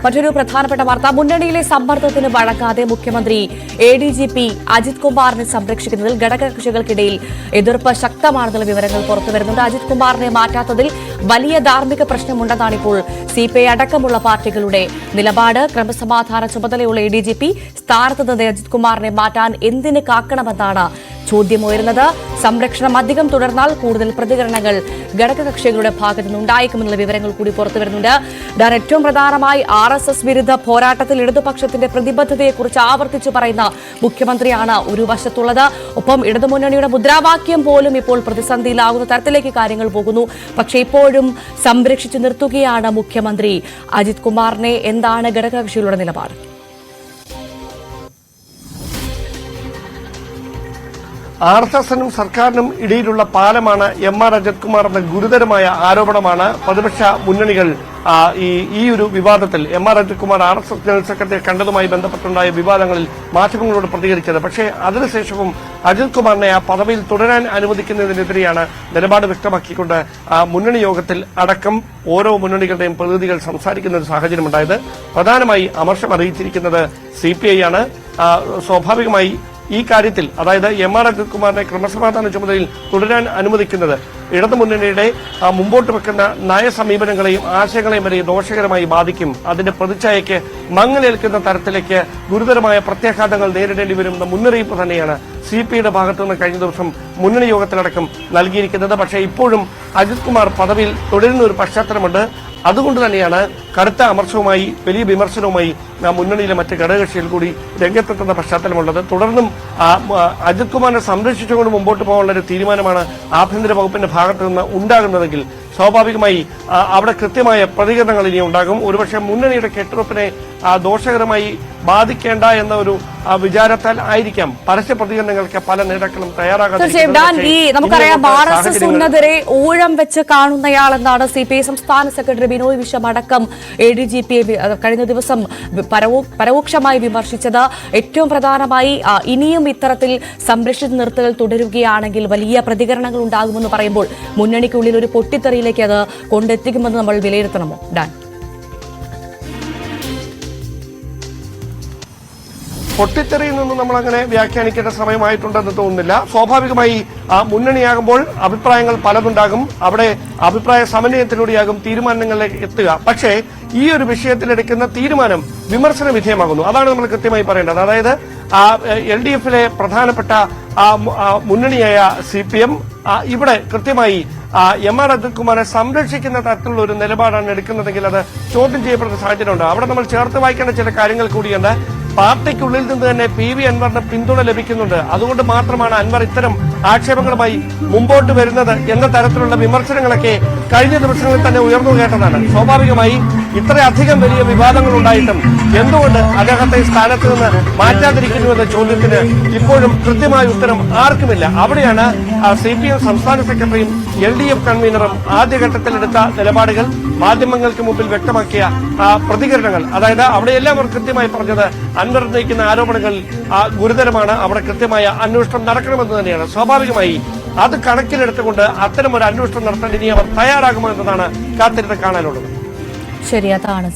മറ്റൊരു പ്രധാനപ്പെട്ട വാർത്ത, മുന്നണിയിലെ സമ്മർദ്ദത്തിന് വഴങ്ങാതെ മുഖ്യമന്ത്രി ADGP അജിത് കുമാറിനെ സംരക്ഷിക്കുന്നതിൽ ഘടകകക്ഷികൾക്കിടയിൽ എതിർപ്പ് ശക്തമാണെന്നുള്ള വിവരങ്ങൾ പുറത്തുവരുന്നുണ്ട്. അജിത് കുമാറിനെ മാറ്റാത്തതിൽ വലിയ ധാർമ്മിക പ്രശ്നമുണ്ടെന്നാണ് ഇപ്പോൾ CPI അടക്കമുള്ള പാർട്ടികളുടെ നിലപാട്. ക്രമസമാധാന ചുമതലയുള്ള ADGP സ്ഥാനത്ത് നിന്ന് അജിത് കുമാറിനെ മാറ്റാൻ എന്തിന് കാക്കണമെന്നാണ് ചോദ്യമുയരുന്നത്. സംരക്ഷണം അധികം തുടർന്നാൽ കൂടുതൽ പ്രതികരണങ്ങൾ ഘടകകക്ഷികളുടെ ഭാഗത്തു നിന്നുണ്ടായേക്കുമെന്നുള്ള വിവരങ്ങൾ കൂടി പുറത്തുവരുന്നുണ്ട്. ഏറ്റവും പ്രധാനമായി RSS വിരുദ്ധ പോരാട്ടത്തിൽ ഇടതുപക്ഷത്തിന്റെ പ്രതിബദ്ധതയെക്കുറിച്ച് ആവർത്തിച്ചു പറയുന്ന മുഖ്യമന്ത്രിയാണ് ഒരു വശത്തുള്ളത്. ഒപ്പം ഇടതുമുന്നണിയുടെ മുദ്രാവാക്യം പോലും ഇപ്പോൾ പ്രതിസന്ധിയിലാകുന്ന തരത്തിലേക്ക് കാര്യങ്ങൾ പോകുന്നു. പക്ഷേ ഇപ്പോഴും സംരക്ഷിച്ചു നിർത്തുകയാണ് മുഖ്യമന്ത്രി അജിത് കുമാറിനെ. എന്താണ് ഘടകകക്ഷികളുടെ നിലപാട്? RSSനും സർക്കാരിനും ഇടയിലുള്ള പാലമാണ് MR അജിത് കുമാർ എന്ന ഗുരുതരമായ ആരോപണമാണ് പ്രതിപക്ഷ മുന്നണികൾ ഈ ഒരു വിവാദത്തിൽ MR Ajith Kumar RSS general secretary കണ്ടതുമായി ബന്ധപ്പെട്ടുണ്ടായ വിവാദങ്ങളിൽ മാധ്യമങ്ങളോട് പ്രതികരിച്ചത്. പക്ഷേ അതിനുശേഷവും അജിത് കുമാറിനെ ആ പദവിയിൽ തുടരാൻ അനുവദിക്കുന്നതിനെതിരെയാണ് നിലപാട് വ്യക്തമാക്കിക്കൊണ്ട് മുന്നണി യോഗത്തിൽ അടക്കം ഓരോ മുന്നണികളുടെയും പ്രതിനിധികൾ സംസാരിക്കുന്ന ഒരു സാഹചര്യമുണ്ടായത്. പ്രധാനമായി അമർഷം അറിയിച്ചിരിക്കുന്നത് CPI ആണ്. സ്വാഭാവികമായി ഈ കാര്യത്തിൽ, അതായത് MR അജിത് കുമാറിനെ ക്രമസമാധാന ചുമതലയിൽ തുടരാൻ അനുവദിക്കുന്നത് ഇടതുമുന്നണിയുടെ മുമ്പോട്ട് വെക്കുന്ന നയസമീപനങ്ങളെയും ആശയങ്ങളെയും വരെ ദോഷകരമായി ബാധിക്കും. അതിന്റെ പ്രതിച്ഛായയ്ക്ക് മങ്ങലേൽക്കുന്ന തരത്തിലേക്ക് ഗുരുതരമായ പ്രത്യാഘാതങ്ങൾ നേരിടേണ്ടി വരുമെന്ന മുന്നറിയിപ്പ് തന്നെയാണ് CPIയുടെ ഭാഗത്തുനിന്ന് കഴിഞ്ഞ ദിവസം മുന്നണി യോഗത്തിലടക്കം നൽകിയിരിക്കുന്നത്. പക്ഷേ ഇപ്പോഴും അജിത് കുമാർ പദവിയിൽ തുടരുന്ന ഒരു പശ്ചാത്തലമുണ്ട്. അതുകൊണ്ട് തന്നെയാണ് കടുത്ത അമർഷവുമായി വലിയ വിമർശനവുമായി മുന്നണിയിലെ മറ്റ് ഘടകകക്ഷികൾ കൂടി രംഗത്തെത്തുന്ന പശ്ചാത്തലമുള്ളത്. തുടർന്നും അജിത് കുമാറിനെ സംരക്ഷിച്ചുകൊണ്ട് മുമ്പോട്ട് പോകാനുള്ള ഒരു തീരുമാനമാണ് ആഭ്യന്തര വകുപ്പിന്റെ ഭാഗത്തു നിന്ന് ഉണ്ടാകുന്നതെങ്കിൽ സ്വാഭാവികമായി അവിടെ കൃത്യമായ പ്രതികരണങ്ങൾ ഇനി ഉണ്ടാകും. ഒരുപക്ഷെ മുന്നണിയുടെ കെട്ടുറപ്പിനെ ദോഷകരമായി ബാധിക്കേണ്ട എന്ന ഒരു വിചാരത്താൽ ആയിരിക്കാം പരസ്യ പ്രതികരണങ്ങൾക്ക് പല നേതാക്കളും തയ്യാറാകാതെ. നമുക്കറിയാം, RSS ഉന്നതരെ ഊഴം വെച്ച് കാണുന്നയാളെന്നാണ് CPI സംസ്ഥാന സെക്രട്ടറി ബിനോയ് വിശ്വം അടക്കം ADGP കഴിഞ്ഞ ദിവസം പരോക്ഷമായി വിമർശിച്ചത്. ഏറ്റവും പ്രധാനമായി ഇനിയും ഇത്തരത്തിൽ സംരക്ഷിച്ചു നിർത്തൽ തുടരുകയാണെങ്കിൽ വലിയ പ്രതികരണങ്ങൾ ഉണ്ടാകുമെന്ന് പറയുമ്പോൾ മുന്നണിക്കുള്ളിൽ ഒരു പൊട്ടിത്തെറിയിലേക്ക് അത് കൊണ്ടെത്തിക്കുമെന്ന് നമ്മൾ വിലയിരുത്തണമോ ഡാൻ? പൊട്ടിത്തെറിയിൽ നിന്ന് നമ്മൾ അങ്ങനെ വ്യാഖ്യാനിക്കേണ്ട സമയമായിട്ടുണ്ടെന്ന് തോന്നുന്നില്ല. സ്വാഭാവികമായി മുന്നണിയാകുമ്പോൾ അഭിപ്രായങ്ങൾ പലതുണ്ടാകും. അവിടെ അഭിപ്രായ സമന്വയത്തിലൂടെയാകും തീരുമാനങ്ങളിലേക്ക് എത്തുക. പക്ഷേ ഈ ഒരു വിഷയത്തിലെടുക്കുന്ന തീരുമാനം വിമർശന വിധേയമാകുന്നു. അതാണ് നമ്മൾ കൃത്യമായി പറയേണ്ടത്. അതായത് LDFിലെ പ്രധാനപ്പെട്ട മുന്നണിയായ CPM ഇവിടെ കൃത്യമായി MR അജിത് കുമാറെ സംരക്ഷിക്കുന്ന തരത്തിലുള്ള ഒരു നിലപാടാണ് എടുക്കുന്നതെങ്കിൽ അത് ചോദ്യം ചെയ്യപ്പെടുന്ന സാഹചര്യമുണ്ട്. അവിടെ നമ്മൾ ചേർത്ത് വായിക്കേണ്ട ചില കാര്യങ്ങൾ കൂടിയുണ്ട്. പാർട്ടിക്കുള്ളിൽ നിന്ന് തന്നെ PV അൻവറിന് പിന്തുണ ലഭിക്കുന്നുണ്ട്. അതുകൊണ്ട് മാത്രമാണ് അൻവർ ഇത്തരം ആക്ഷേപങ്ങളുമായി മുമ്പോട്ട് വരുന്നത് എന്ന തരത്തിലുള്ള വിമർശനങ്ങളൊക്കെ കഴിഞ്ഞ ദിവസങ്ങളിൽ തന്നെ ഉയർന്നു കേട്ടതാണ്. സ്വാഭാവികമായി ഇത്രയധികം വലിയ വിവാദങ്ങൾ ഉണ്ടായിട്ടും എന്തുകൊണ്ട് അദ്ദേഹത്തെ സ്ഥാനത്ത് നിന്ന് മാറ്റാതിരിക്കുന്നുവെന്ന ചോദ്യത്തിന് ഇപ്പോഴും കൃത്യമായ ഉത്തരം ആർക്കുമില്ല. അവിടെയാണ് CPM സംസ്ഥാന സെക്രട്ടറിയും LDF കൺവീനറും ആദ്യഘട്ടത്തിലെടുത്ത നിലപാടുകൾ മാധ്യമങ്ങൾക്ക് മുമ്പിൽ വ്യക്തമാക്കിയ പ്രതികരണങ്ങൾ. അതായത് അവിടെയെല്ലാം അവർ കൃത്യമായി പറഞ്ഞത് അൻവർ ഉന്നയിക്കുന്ന ആരോപണങ്ങൾ ഗുരുതരമാണ്, അവിടെ കൃത്യമായ അന്വേഷണം നടക്കണമെന്ന് തന്നെയാണ്. സ്വാഭാവികമായി അത് കണക്കിലെടുത്തുകൊണ്ട് അത്തരം ഒരു അന്വേഷണം നടത്താൻ ഇനി അവർ തയ്യാറാകുമോ എന്നതാണ് കാത്തിരുന്ന് കാണാനുള്ളത്. ശരി, അതാണ്